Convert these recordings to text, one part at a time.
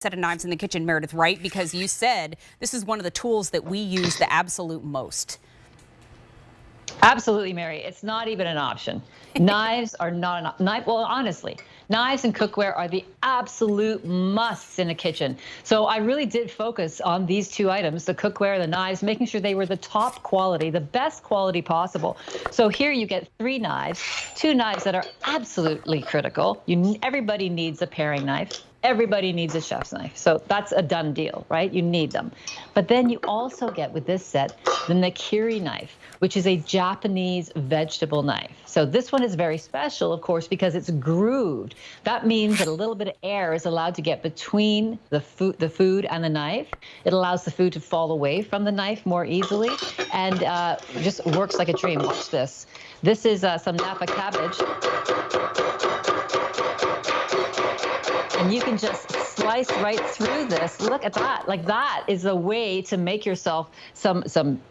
set of knives in the kitchen, Meredith, right? Because you said this is one of the tools that we use the absolute most. Absolutely, Mary. It's not even an option. Knives are not an knife. Well, honestly, knives and cookware are the absolute musts in a kitchen. So I really did focus on these two items, the cookware, the knives, making sure they were the top quality, the best quality possible. So here you get 3 knives, 2 knives that are absolutely critical. Everybody needs a paring knife. Everybody needs a chef's knife. So that's a done deal, right? You need them. But then you also get with this set the Nakiri knife, which is a Japanese vegetable knife. So this one is very special, of course, because it's grooved. That means that a little bit of air is allowed to get between the food and the knife. It allows the food to fall away from the knife more easily, and just works like a dream. Watch this. This is some Napa cabbage. And you can just slice right through this. Look at that. Like, that is a way to make yourself some,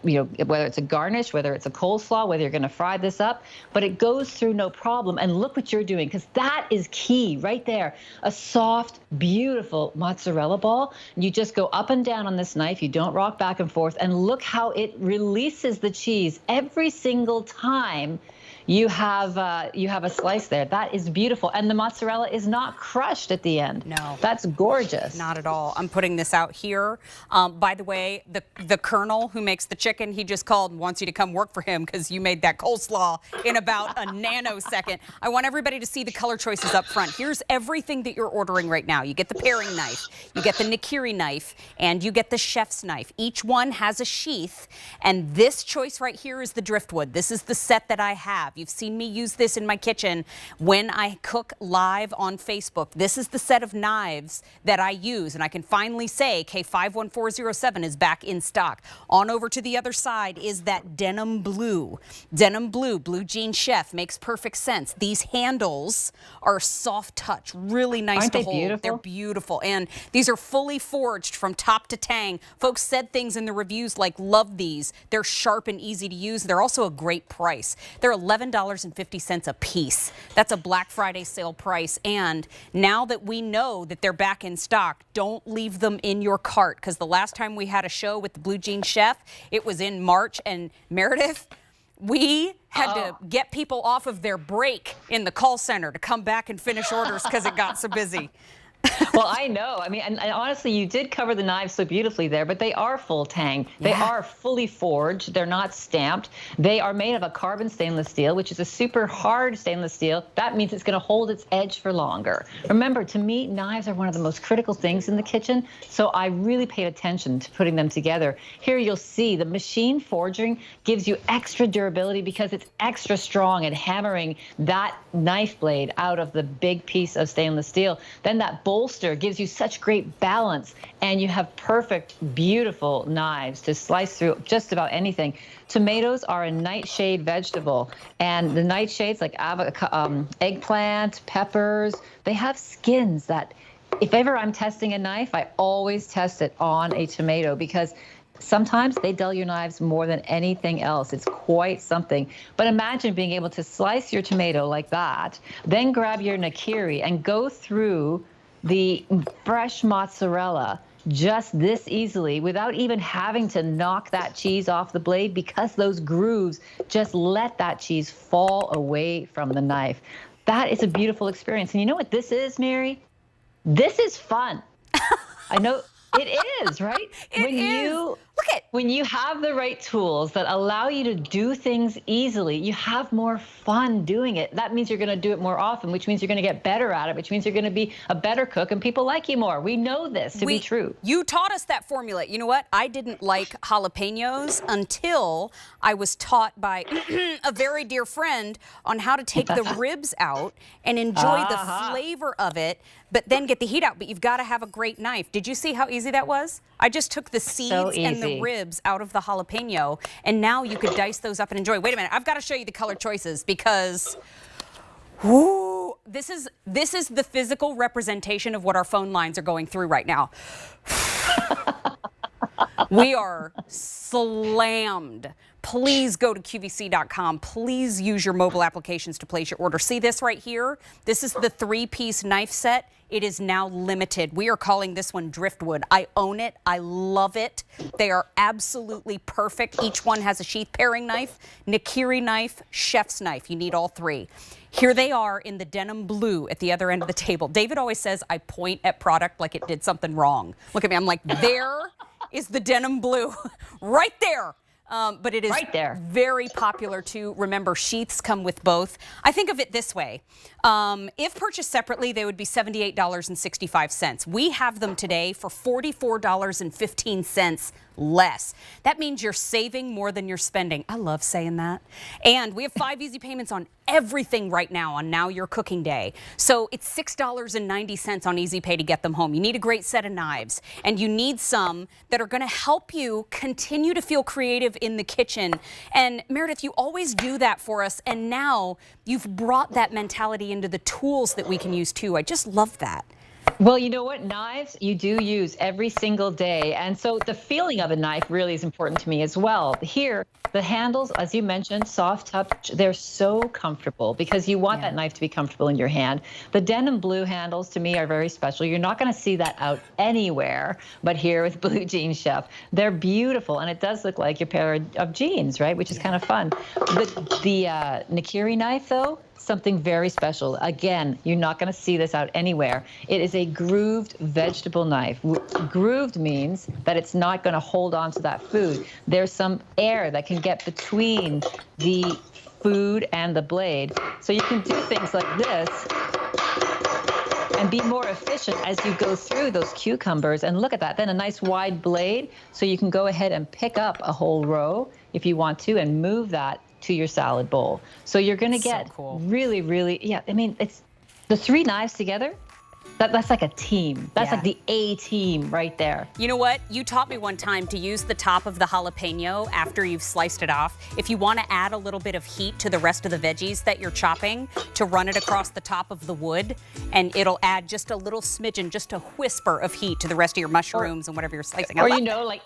whether it's a garnish, whether it's a coleslaw, whether you're going to fry this up, but it goes through no problem. And look what you're doing, because that is key right there. A soft, beautiful mozzarella ball. You just go up and down on this knife. You don't rock back and forth. And look how it releases the cheese every single time you have a slice there. That is beautiful. And the mozzarella is not crushed at the end. No. That's gorgeous. Not at all. I'm putting this out here. By the way, the Colonel who makes the chicken, he just called and wants you to come work for him because you made that coleslaw in about a nanosecond. I want everybody to see the color choices up front. Here's everything that you're ordering right now. You get the paring knife, you get the Nakiri knife, and you get the chef's knife. Each one has a sheath, and this choice right here is the driftwood. This is the set that I have. You've seen me use this in my kitchen when I cook live on Facebook. This is the set of knives that I use, and I can finally say K51407 is back in stock. On over to the other side is that denim blue. Denim blue, blue jean chef, makes perfect sense. These handles are soft touch, really nice Aren't to they hold. beautiful? They're beautiful, and these are fully forged from top to tang. Folks said things in the reviews like, love these. They're sharp and easy to use. They're also a great price. They're $11.50 a piece. That's a Black Friday sale price. And now that we know that they're back in stock, don't leave them in your cart, because the last time we had a show with the Blue Jean Chef, it was in March, and Meredith, we had to get people off of their break in the call center to come back and finish orders because it got so busy. Well, I know. I mean, and honestly, you did cover the knives so beautifully there, but they are full tang. They are fully forged. They're not stamped. They are made of a carbon stainless steel, which is a super hard stainless steel. That means it's going to hold its edge for longer. Remember, to me, knives are one of the most critical things in the kitchen, so I really paid attention to putting them together. Here you'll see the machine forging gives you extra durability because it's extra strong at hammering that knife blade out of the big piece of stainless steel. Then that bolster gives you such great balance, and you have perfect, beautiful knives to slice through just about anything. Tomatoes are a nightshade vegetable, and the nightshades like eggplant, peppers, they have skins that, if ever I'm testing a knife, I always test it on a tomato, because sometimes they dull your knives more than anything else. It's quite something. But imagine being able to slice your tomato like that, then grab your Nakiri and go through the fresh mozzarella just this easily without even having to knock that cheese off the blade, because those grooves just let that cheese fall away from the knife. That is a beautiful experience. And you know what this is, Mary? This is fun. I know it is, right? When you have the right tools that allow you to do things easily, you have more fun doing it. That means you're going to do it more often, which means you're going to get better at it, which means you're going to be a better cook, and people like you more. We know this to be true. You taught us that formula. You know what? I didn't like jalapenos until I was taught by a very dear friend on how to take the ribs out and enjoy the flavor of it, but then get the heat out. But you've got to have a great knife. Did you see how easy that was? I just took the seeds and the ribs out of the jalapeno, and now you could dice those up and enjoy. Wait a minute, I've got to show you the color choices, because whoo, this is the physical representation of what our phone lines are going through right now. We are slammed. Please go to QVC.com. Please use your mobile applications to place your order. See this right here? This is the 3-piece knife set. It is now limited. We are calling this one Driftwood. I own it. I love it. They are absolutely perfect. Each one has a sheath paring knife, Nakiri knife, chef's knife. You need all 3. Here they are in the denim blue at the other end of the table. David always says I point at product like it did something wrong. Look at me. I'm like, there is the denim blue right there. But it is right there. Very popular too. Remember, sheaths come with both. I think of it this way. If purchased separately, they would be $78.65. We have them today for $44.15 less. That means you're saving more than you're spending. I love saying that. And we have 5 easy payments on everything right now on Now Your Cooking Day. So it's $6.90 on Easy Pay to get them home. You need a great set of knives, and you need some that are going to help you continue to feel creative in the kitchen. And Meredith, you always do that for us, and now you've brought that mentality into the tools that we can use too. I just love that. Well, you know what? Knives you do use every single day. And so the feeling of a knife really is important to me as well. Here, the handles, as you mentioned, soft touch, they're so comfortable because you want that knife to be comfortable in your hand. The denim blue handles to me are very special. You're not going to see that out anywhere but here with Blue Jean Chef. They're beautiful, and it does look like your pair of jeans, right? Which is kind of fun. The Nakiri knife, though, something very special. Again, you're not going to see this out anywhere. It is a grooved vegetable knife. Grooved means that it's not going to hold on to that food. There's some air that can get between the food and the blade. So you can do things like this and be more efficient as you go through those cucumbers. And look at that, then a nice wide blade. So you can go ahead and pick up a whole row if you want to and move that to your salad bowl. So you're going to get really, really, I mean, it's the 3 knives together. That's like a team. That's like the A team right there. You know what? You taught me one time to use the top of the jalapeno after you've sliced it off. If you want to add a little bit of heat to the rest of the veggies that you're chopping, to run it across the top of the wood, and it'll add just a little smidgen, just a whisper of heat to the rest of your mushrooms and whatever you're slicing. Or you know, like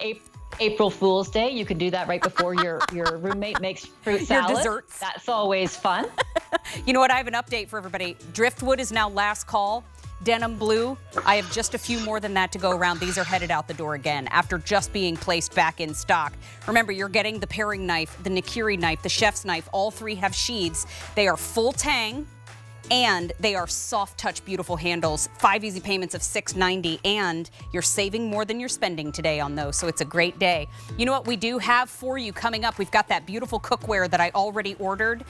April Fool's Day, you can do that right before your roommate makes fruit salad. Your desserts. That's always fun. You know what? I have an update for everybody. Driftwood is now last call. Denim blue, I have just a few more than that to go around. These are headed out the door again after just being placed back in stock. Remember, you're getting the paring knife, the Nakiri knife, the chef's knife. All 3 have sheaths. They are full tang, and they are soft touch, beautiful handles. 5 easy payments of $6.90, and you're saving more than you're spending today on those, so it's a great day. You know what we do have for you coming up? We've got that beautiful cookware that I already ordered.